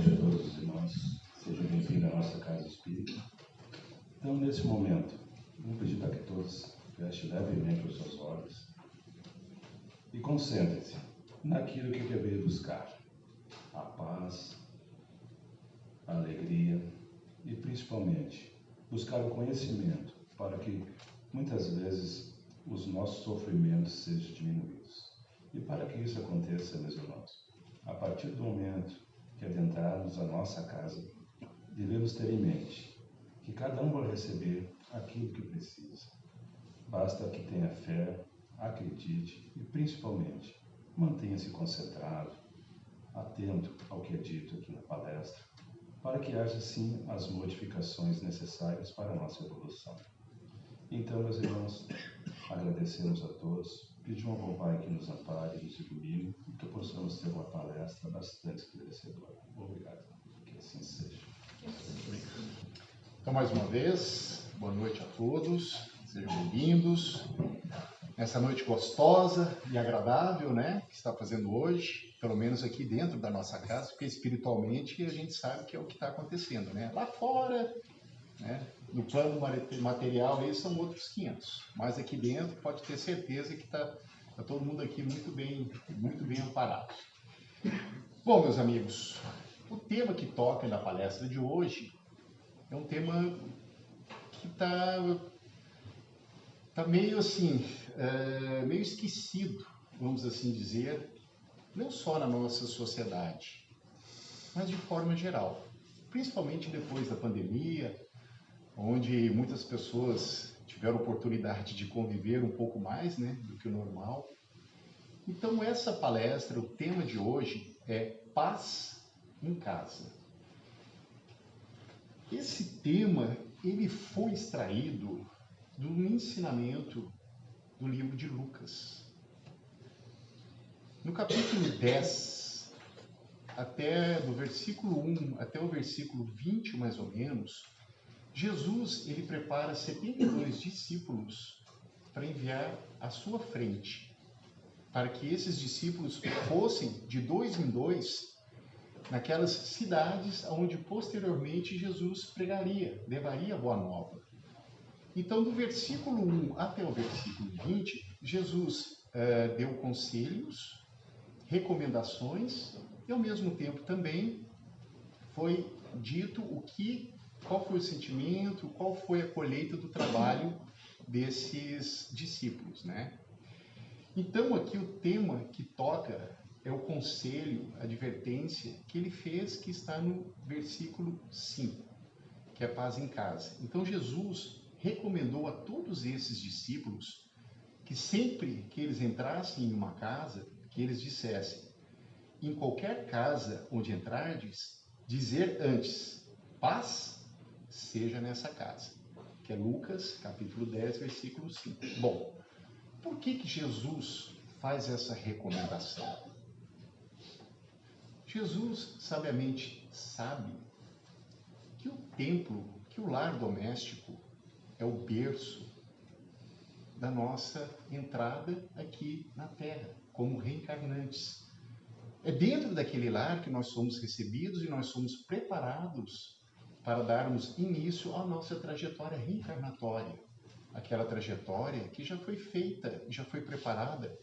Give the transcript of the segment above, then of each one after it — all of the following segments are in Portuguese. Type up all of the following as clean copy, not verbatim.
noite a todos os irmãos. Sejam bem-vindos à nossa casa espírita. Então, nesse momento, vou pedir para que todos fechem levemente os seus olhos e concentrem-se naquilo que eu veio buscar: a paz, a alegria e, principalmente, buscar o conhecimento para que, muitas vezes, os nossos sofrimentos sejam diminuídos. E para que isso aconteça, meus irmãos, a partir do momento que adentrarmos a nossa casa, devemos ter em mente que cada um vai receber aquilo que precisa. Basta que tenha fé, acredite e, principalmente, mantenha-se concentrado, atento ao que é dito aqui na palestra, para que haja, sim, as modificações necessárias para a nossa evolução. Então, meus irmãos, agradecemos a todos, pedimos ao Pai que nos ampare, nos ilumine e que possamos ter uma palestra bastante esclarecedora. Obrigado. Que assim seja. Então, mais uma vez, boa noite a todos, sejam bem-vindos. Nessa noite gostosa e agradável, né, que está fazendo hoje, pelo menos aqui dentro da nossa casa, porque espiritualmente a gente sabe que é o que está acontecendo, né? Lá fora, né, no plano material, aí são outros 500, mas aqui dentro pode ter certeza que está todo mundo aqui muito bem amparado. Bom, meus amigos, o tema que toca na palestra de hoje é um tema que está meio assim, meio esquecido, vamos assim dizer, não só na nossa sociedade, mas de forma geral, principalmente depois da pandemia, onde muitas pessoas tiveram oportunidade de conviver um pouco mais, né, do que o normal. Então, essa palestra, o tema de hoje é paz em casa. Esse tema, ele foi extraído do ensinamento do livro de Lucas. No capítulo 10, até do versículo 1 até o versículo 20, mais ou menos, Jesus, ele prepara 72 discípulos para enviar à sua frente, para que esses discípulos fossem de 2 em 2 naquelas cidades onde posteriormente Jesus pregaria, levaria a boa nova. Então, do versículo 1 até o versículo 20, Jesus deu conselhos, recomendações e, ao mesmo tempo, também foi dito qual foi o sentimento, qual foi a colheita do trabalho desses discípulos, né? Então, aqui o tema que toca é o conselho, a advertência que ele fez, que está no versículo 5, que é paz em casa. Então, Jesus recomendou a todos esses discípulos que sempre que eles entrassem em uma casa, que eles dissessem: em qualquer casa onde entrardes, dizer antes, paz seja nessa casa, que é Lucas, capítulo 10, versículo 5. Bom, por que Jesus faz essa recomendação? Jesus sabiamente sabe que o templo, que o lar doméstico é o berço da nossa entrada aqui na Terra, como reencarnantes. É dentro daquele lar que nós somos recebidos e nós somos preparados para darmos início à nossa trajetória reencarnatória. Aquela trajetória que já foi feita, já foi preparada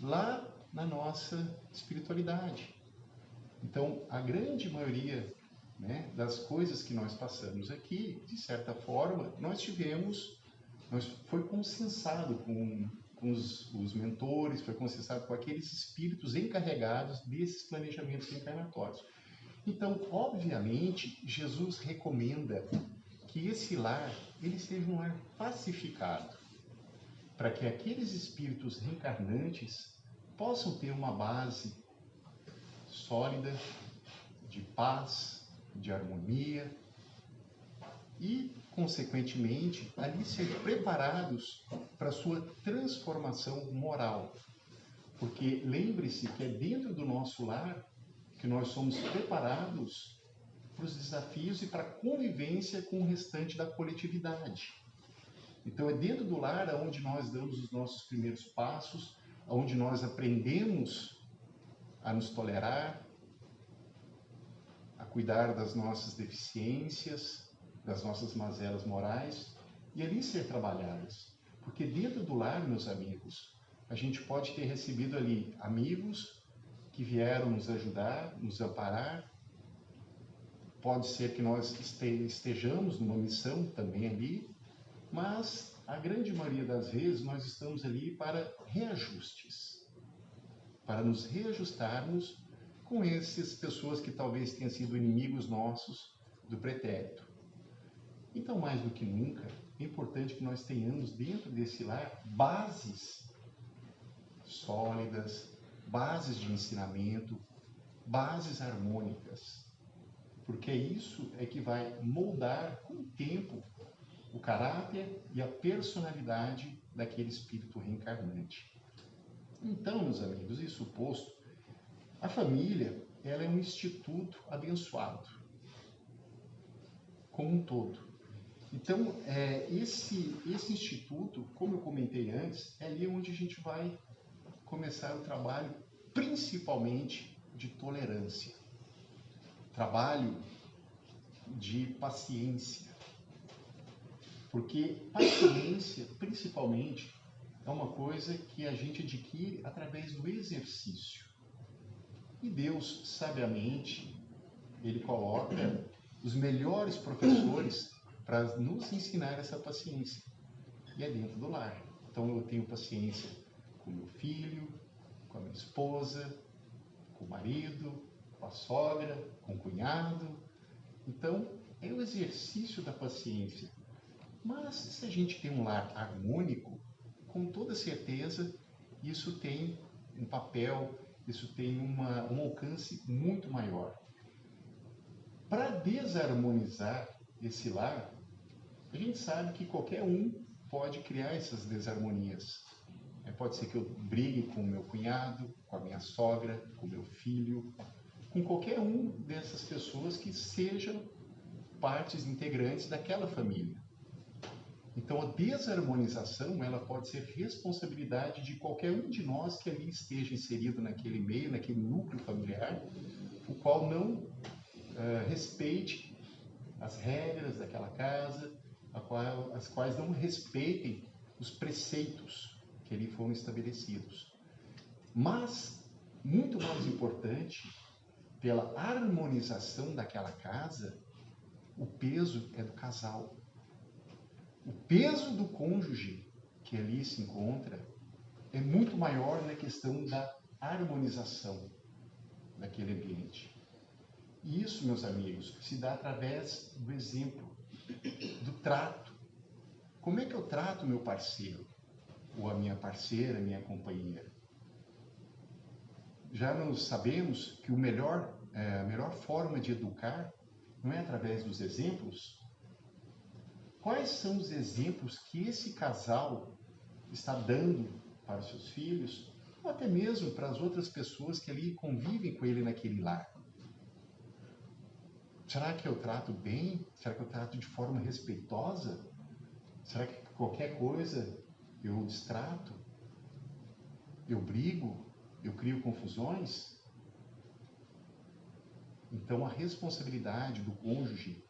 lá na nossa espiritualidade. Então, a grande maioria, né, das coisas que nós passamos aqui, de certa forma, foi consensado com os mentores, foi consensado com aqueles espíritos encarregados desses planejamentos reencarnatórios. Então, obviamente, Jesus recomenda que esse lar, ele seja um lar pacificado, para que aqueles espíritos reencarnantes possam ter uma base sólida de paz, de harmonia e, consequentemente, ali ser preparados para a sua transformação moral. Porque lembre-se que é dentro do nosso lar que nós somos preparados para os desafios e para a convivência com o restante da coletividade. Então, é dentro do lar onde nós damos os nossos primeiros passos, onde nós aprendemos a nos tolerar, a cuidar das nossas deficiências, das nossas mazelas morais, e ali ser trabalhadas. Porque dentro do lar, meus amigos, a gente pode ter recebido ali amigos que vieram nos ajudar, nos amparar. Pode ser que nós estejamos numa missão também ali, mas a grande maioria das vezes nós estamos ali para reajustes, para nos reajustarmos com essas pessoas que talvez tenham sido inimigos nossos do pretérito. Então, mais do que nunca, é importante que nós tenhamos dentro desse lar bases sólidas, bases de ensinamento, bases harmônicas, porque isso é que vai moldar com o tempo o caráter e a personalidade daquele espírito reencarnante. Então, meus amigos, isso posto, a família ela é um instituto abençoado, como um todo. Então, esse instituto, como eu comentei antes, é ali onde a gente vai começar o trabalho, principalmente de tolerância, trabalho de paciência. Porque paciência, principalmente, é uma coisa que a gente adquire através do exercício. E Deus, sabiamente, Ele coloca os melhores professores para nos ensinar essa paciência. E é dentro do lar. Então eu tenho paciência com meu filho, com a minha esposa, com o marido, com a sogra, com o cunhado. Então é o exercício da paciência. Mas se a gente tem um lar harmônico, com toda certeza isso tem um papel, isso tem um alcance muito maior. Para desarmonizar esse lar, a gente sabe que qualquer um pode criar essas desarmonias. Pode ser que eu brigue com o meu cunhado, com a minha sogra, com o meu filho, com qualquer um dessas pessoas que sejam partes integrantes daquela família. Então, a desarmonização ela pode ser responsabilidade de qualquer um de nós que ali esteja inserido naquele meio, naquele núcleo familiar, o qual não respeite as regras daquela casa, as quais não respeitem os preceitos que ali foram estabelecidos. Mas, muito mais importante, pela harmonização daquela casa, o peso é do casal. O peso do cônjuge que ali se encontra é muito maior na questão da harmonização daquele ambiente. E isso, meus amigos, se dá através do exemplo, do trato. Como é que eu trato o meu parceiro? Ou a minha parceira, a minha companheira? Já nós sabemos que a melhor forma de educar não é através dos exemplos? Quais são os exemplos que esse casal está dando para os seus filhos, ou até mesmo para as outras pessoas que ali convivem com ele naquele lar? Será que eu trato bem? Será que eu trato de forma respeitosa? Será que qualquer coisa eu distrato? Eu brigo? Eu crio confusões? Então, a responsabilidade do cônjuge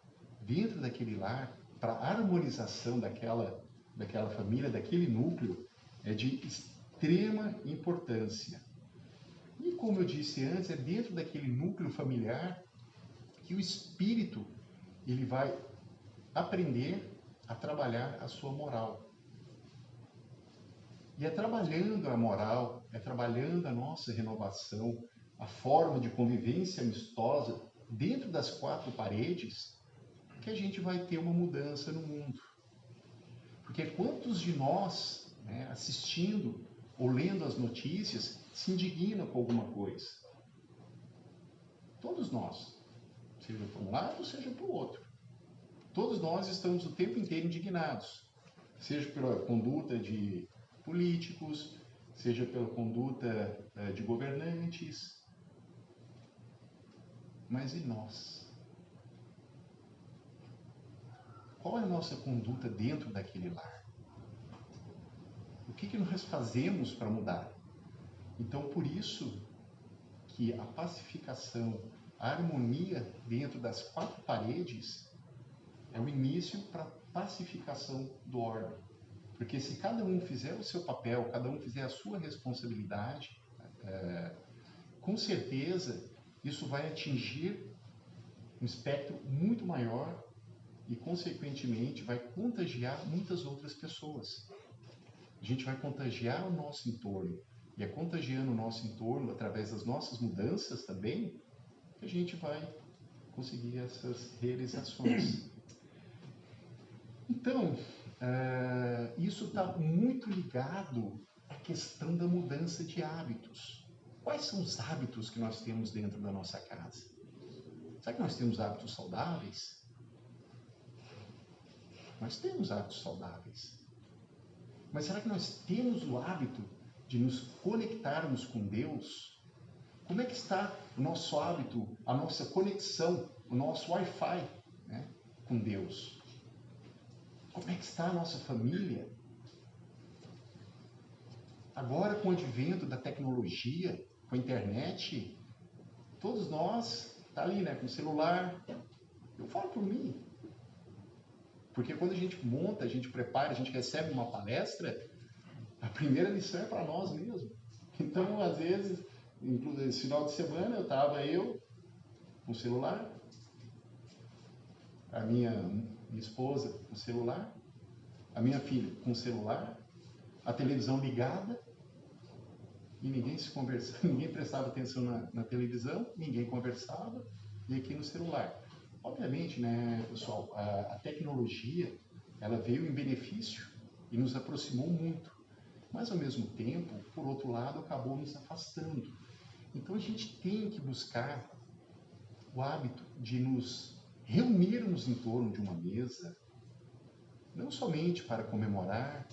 dentro daquele lar, para a harmonização daquela família, daquele núcleo, é de extrema importância. E, como eu disse antes, é dentro daquele núcleo familiar que o espírito ele vai aprender a trabalhar a sua moral. E é trabalhando a moral, é trabalhando a nossa renovação, a forma de convivência amistosa dentro das quatro paredes, que a gente vai ter uma mudança no mundo. Porque quantos de nós, assistindo ou lendo as notícias, se indignam com alguma coisa? Todos nós, seja para um lado, seja para o outro. Todos nós estamos o tempo inteiro indignados, seja pela conduta de políticos, seja pela conduta de governantes. Mas e nós? Qual é a nossa conduta dentro daquele lar? O que nós fazemos para mudar? Então, por isso que a pacificação, A harmonia dentro das 4 paredes é o início para a pacificação do orbe. Porque se cada um fizer o seu papel, cada um fizer a sua responsabilidade, com certeza isso vai atingir um espectro muito maior e, consequentemente, vai contagiar muitas outras pessoas. A gente vai contagiar o nosso entorno. E é contagiando o nosso entorno, através das nossas mudanças também, que a gente vai conseguir essas realizações. Então, isso está muito ligado à questão da mudança de hábitos. Quais são os hábitos que nós temos dentro da nossa casa? Será que nós temos hábitos saudáveis? Nós temos hábitos saudáveis. Mas será que nós temos o hábito de nos conectarmos com Deus? Como é que está o nosso hábito, a nossa conexão, o nosso Wi-Fi, né, com Deus? Como é que está a nossa família? Agora, com o advento da tecnologia, com a internet, todos nós, tá ali, né, com o celular. Eu falo por mim. Porque quando a gente monta, a gente prepara, a gente recebe uma palestra, a primeira lição é para nós mesmos. Então, às vezes, inclusive, esse final de semana, estava eu com o celular, a minha esposa com o celular, a minha filha com o celular, a televisão ligada, e ninguém se conversava, ninguém prestava atenção na televisão, ninguém conversava, e aqui no celular. Obviamente, né, pessoal, a tecnologia, ela veio em benefício e nos aproximou muito, mas ao mesmo tempo, por outro lado, acabou nos afastando. Então a gente tem que buscar o hábito de nos reunirmos em torno de uma mesa, não somente para comemorar,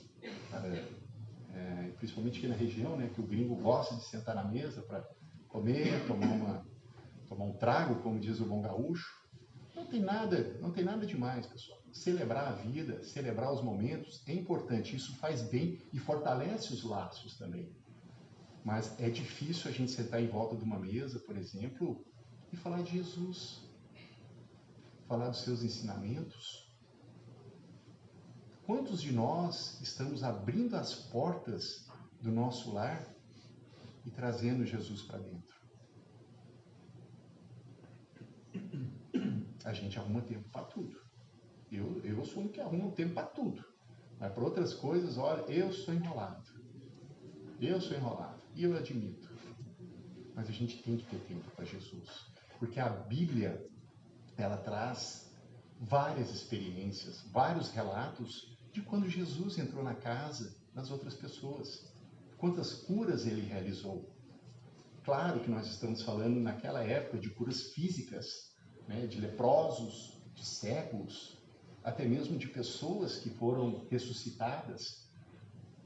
principalmente aqui na região, né, que o gringo gosta de sentar na mesa para comer, tomar um trago, como diz o bom gaúcho. Não tem nada demais, pessoal. Celebrar a vida, celebrar os momentos é importante. Isso faz bem e fortalece os laços também. Mas é difícil a gente sentar em volta de uma mesa, por exemplo, e falar de Jesus, falar dos seus ensinamentos. Quantos de nós estamos abrindo as portas do nosso lar e trazendo Jesus para dentro? A gente arruma tempo para tudo. Eu sou um que arruma tempo para tudo. Mas para outras coisas, olha, eu sou enrolado. E eu admito. Mas a gente tem que ter tempo para Jesus. Porque a Bíblia, ela traz várias experiências, vários relatos de quando Jesus entrou na casa das outras pessoas. Quantas curas ele realizou. Claro que nós estamos falando naquela época de curas físicas, né, de leprosos, de cegos, até mesmo de pessoas que foram ressuscitadas.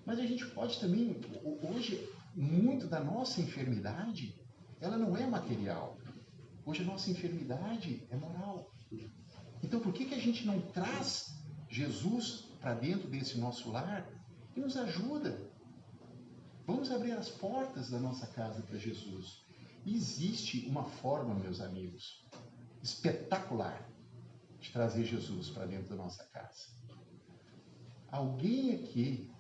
Mas a gente pode também, hoje, muito da nossa enfermidade, ela não é material. Hoje a nossa enfermidade é moral. Então por que a gente não traz Jesus para dentro desse nosso lar e nos ajuda? Vamos abrir as portas da nossa casa para Jesus. E existe uma forma, meus amigos, espetacular de trazer Jesus para dentro da nossa casa. Alguém aqui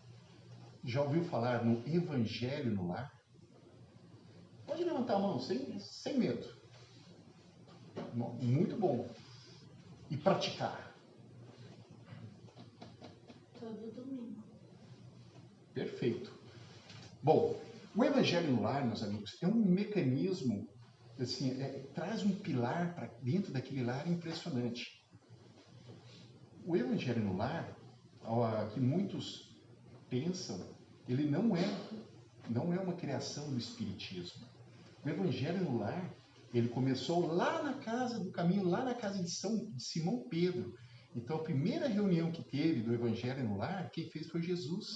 já ouviu falar no Evangelho no Lar? Pode levantar a mão, sem medo. Muito bom. E praticar. Todo domingo. Perfeito. Bom, o Evangelho no Lar, meus amigos, é um mecanismo, assim, traz um pilar para dentro daquele lar impressionante. O Evangelho no Lar, que muitos pensam, ele não é uma criação do Espiritismo. O Evangelho no Lar, ele começou lá na casa do caminho, lá na casa de Simão Pedro. Então, a primeira reunião que teve do Evangelho no Lar, quem fez foi Jesus.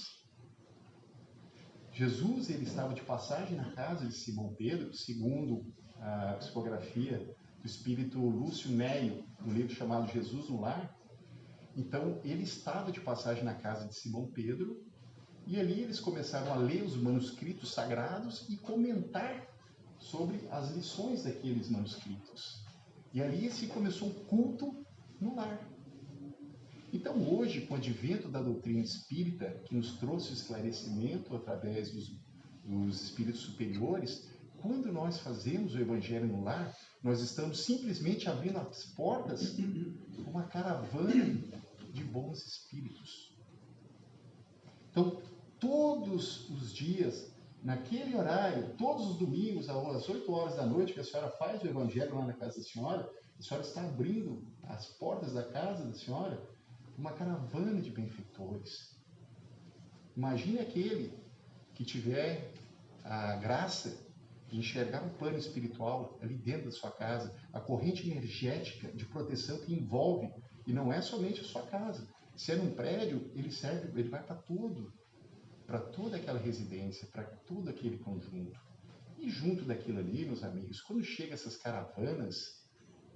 Jesus, ele estava de passagem na casa de Simão Pedro, segundo a psicografia do espírito Lúcio Neio, no livro chamado Jesus no Lar. Então, ele estava de passagem na casa de Simão Pedro, e ali eles começaram a ler os manuscritos sagrados e comentar sobre as lições daqueles manuscritos. E ali se começou um culto no lar. Então hoje, com o advento da doutrina espírita, que nos trouxe o esclarecimento através dos espíritos superiores, quando nós fazemos o Evangelho no lar, nós estamos simplesmente abrindo as portas para uma caravana de bons espíritos. Então, todos os dias, naquele horário, todos os domingos, às 8 horas da noite, que a senhora faz o Evangelho lá na casa da senhora, a senhora está abrindo as portas da casa da senhora para uma caravana de benfeitores. Imagine aquele que tiver a graça de enxergar um plano espiritual ali dentro da sua casa, a corrente energética de proteção que envolve, e não é somente a sua casa. Se é num prédio, ele vai para tudo, para toda aquela residência, para todo aquele conjunto. E junto daquilo ali, meus amigos, quando chegam essas caravanas,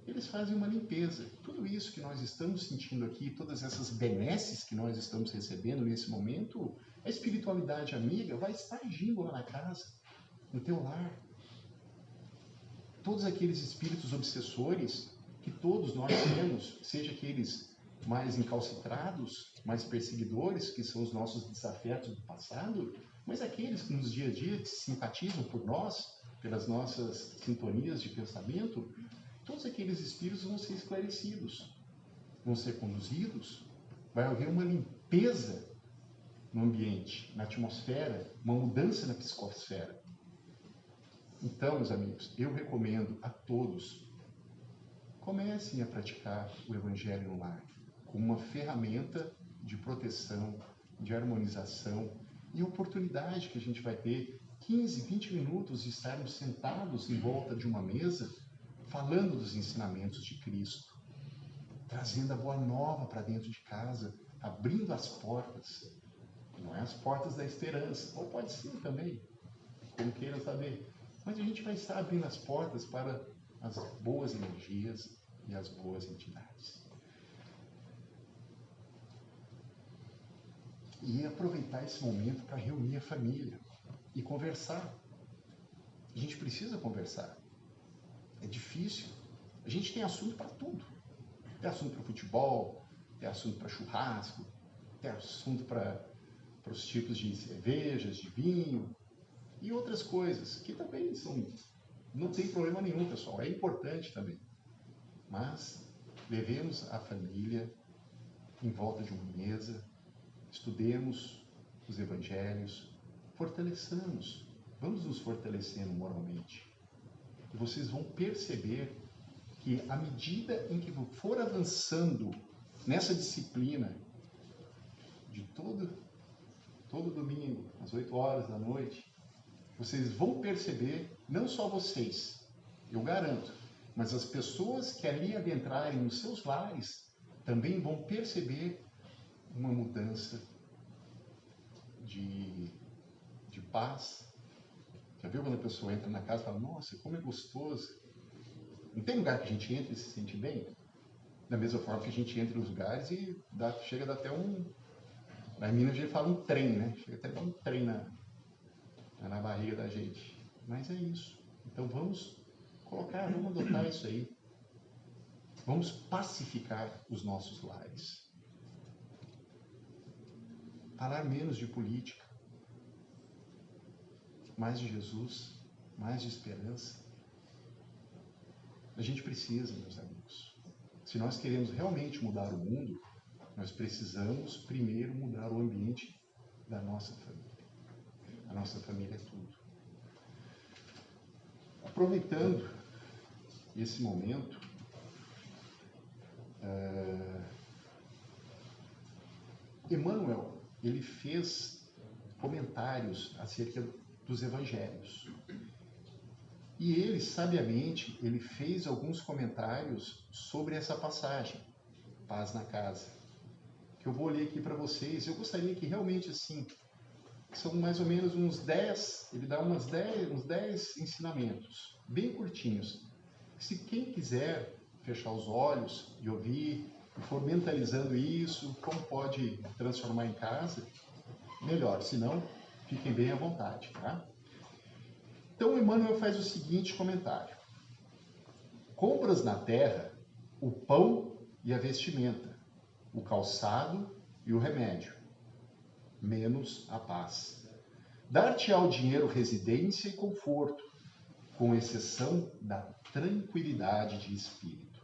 eles fazem uma limpeza. Tudo isso que nós estamos sentindo aqui, todas essas benesses que nós estamos recebendo nesse momento, a espiritualidade amiga vai estar agindo lá na casa, no teu lar. Todos aqueles espíritos obsessores que todos nós temos, seja aqueles mais encalcitrados, mais perseguidores, que são os nossos desafetos do passado, mas aqueles que nos dia a dia simpatizam por nós, pelas nossas sintonias de pensamento, todos aqueles espíritos vão ser esclarecidos, vão ser conduzidos, vai haver uma limpeza no ambiente, na atmosfera, uma mudança na psicosfera. Então, meus amigos, eu recomendo a todos, comecem a praticar o Evangelho no lar, como uma ferramenta de proteção, de harmonização e oportunidade que a gente vai ter 15, 20 minutos de estarmos sentados em volta de uma mesa, falando dos ensinamentos de Cristo, trazendo a boa nova para dentro de casa, abrindo as portas, não é as portas da esperança, ou pode ser também, como queira saber, mas a gente vai estar abrindo as portas para as boas energias e as boas entidades. E aproveitar esse momento para reunir a família e conversar. A gente precisa conversar. É difícil. A gente tem assunto para tudo. Tem assunto para futebol, tem assunto para churrasco, tem assunto para os tipos de cervejas, de vinho e outras coisas que também não tem problema nenhum, pessoal. É importante também. Mas levemos a família em volta de uma mesa, estudemos os evangelhos, fortaleçamos, vamos nos fortalecendo moralmente. E vocês vão perceber que à medida em que for avançando nessa disciplina de todo domingo, às 8 horas da noite, vocês vão perceber, não só vocês, eu garanto, mas as pessoas que ali adentrarem nos seus lares também vão perceber uma mudança de paz. Já viu quando a pessoa entra na casa e fala, nossa, como é gostoso. Não tem lugar que a gente entra e se sente bem? Da mesma forma que a gente entra nos lugares e chega a dar até na Minas a gente fala um trem, né? Chega até a dar um trem na barriga da gente. Mas é isso. Então vamos adotar isso aí. Vamos pacificar os nossos lares. Falar menos de política, mais de Jesus, mais de esperança. A gente precisa, meus amigos. Se nós queremos realmente mudar o mundo, nós precisamos primeiro mudar o ambiente da nossa família. A nossa família é tudo. Aproveitando esse momento, Emmanuel, ele fez comentários acerca dos evangelhos. E ele, sabiamente, ele fez alguns comentários sobre essa passagem, Paz na Casa, que eu vou ler aqui para vocês. Eu gostaria que realmente, assim, são mais ou menos uns 10, ele dá uns 10 ensinamentos, bem curtinhos. Se quem quiser fechar os olhos e ouvir, e for mentalizando isso, como pode transformar em casa, melhor. Se não, fiquem bem à vontade, tá? Então, Emmanuel faz o seguinte comentário. Compras na terra o pão e a vestimenta, o calçado e o remédio, menos a paz. Dar-te ao dinheiro residência e conforto, com exceção da tranquilidade de espírito.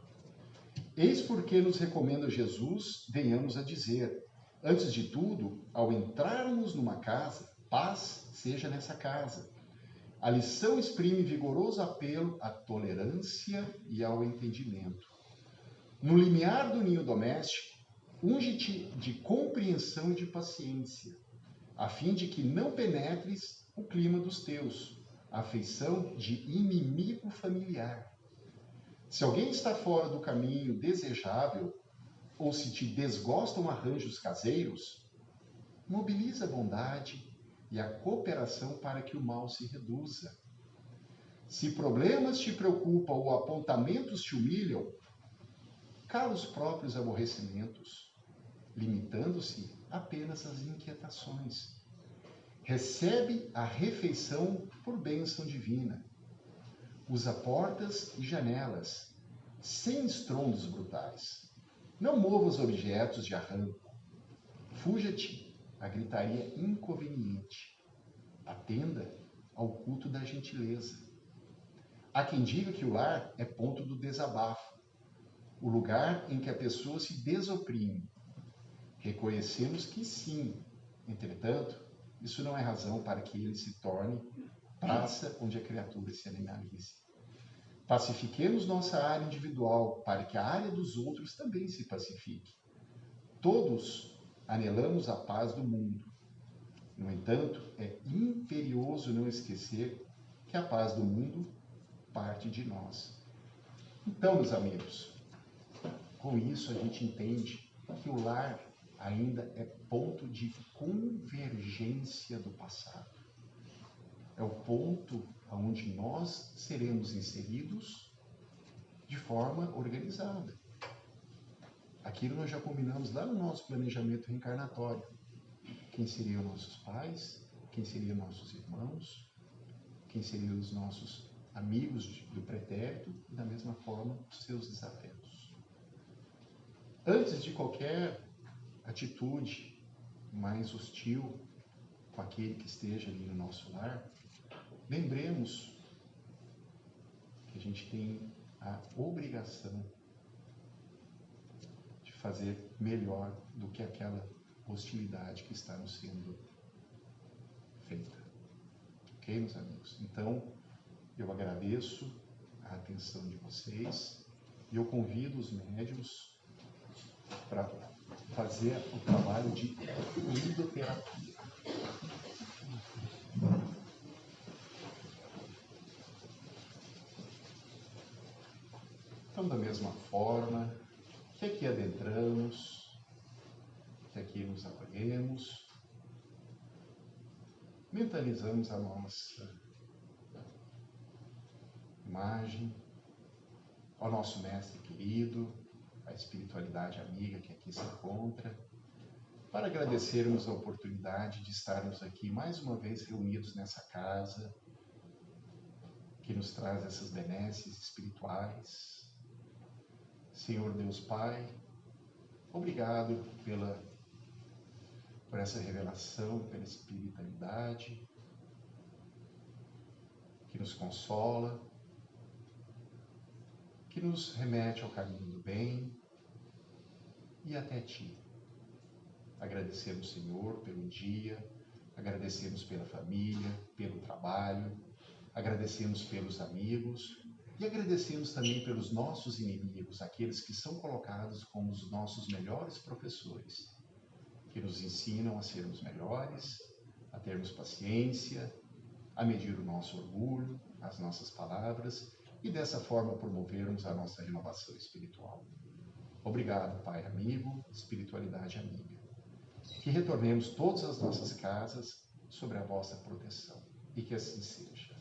Eis porque nos recomenda Jesus, venhamos a dizer, antes de tudo, ao entrarmos numa casa, paz seja nessa casa. A lição exprime vigoroso apelo à tolerância e ao entendimento. No limiar do ninho doméstico, unge-te de compreensão e de paciência, a fim de que não penetres o clima dos teus, a afeição de inimigo familiar. Se alguém está fora do caminho desejável, ou se te desgostam arranjos caseiros, mobiliza a bondade e a cooperação para que o mal se reduza. Se problemas te preocupam ou apontamentos te humilham, cala os próprios aborrecimentos, limitando-se apenas às inquietações. Recebe a refeição por bênção divina. Usa portas e janelas, sem estrondos brutais. Não mova os objetos de arranco. Fuja-te a gritaria inconveniente. Atenda ao culto da gentileza. Há quem diga que o lar é ponto do desabafo, o lugar em que a pessoa se desoprime. Reconhecemos que sim, entretanto, isso não é razão para que ele se torne praça onde a criatura se animalize. Pacifiquemos nossa área individual para que a área dos outros também se pacifique. Todos anelamos a paz do mundo. No entanto, é imperioso não esquecer que a paz do mundo parte de nós. Então, meus amigos, com isso a gente entende que o lar ainda é ponto de convergência do passado. É o ponto onde nós seremos inseridos de forma organizada. Aquilo nós já combinamos lá no nosso planejamento reencarnatório. Quem seriam nossos pais, quem seriam nossos irmãos, quem seriam os nossos amigos do pretérito e, da mesma forma, os seus desafetos. Antes de qualquer atitude mais hostil com aquele que esteja ali no nosso lar, lembremos que a gente tem a obrigação de fazer melhor do que aquela hostilidade que está nos sendo feita. Ok, meus amigos? Então, eu agradeço a atenção de vocês e eu convido os médiuns para fazer o trabalho de lidoterapia. Então, da mesma forma que aqui adentramos, que aqui nos acolhemos, mentalizamos a nossa imagem ao nosso mestre querido, a espiritualidade amiga que aqui se encontra, para agradecermos a oportunidade de estarmos aqui mais uma vez reunidos nessa casa que nos traz essas benesses espirituais. Senhor Deus Pai, obrigado por essa revelação, pela espiritualidade que nos consola, que nos remete ao caminho do bem e até Ti. Agradecemos, Senhor, pelo dia, agradecemos pela família, pelo trabalho, agradecemos pelos amigos e agradecemos também pelos nossos inimigos, aqueles que são colocados como os nossos melhores professores, que nos ensinam a sermos melhores, a termos paciência, a medir o nosso orgulho, as nossas palavras e dessa forma promovermos a nossa renovação espiritual. Obrigado, Pai amigo, espiritualidade amiga. Que retornemos todas as nossas casas sobre a vossa proteção e que assim seja.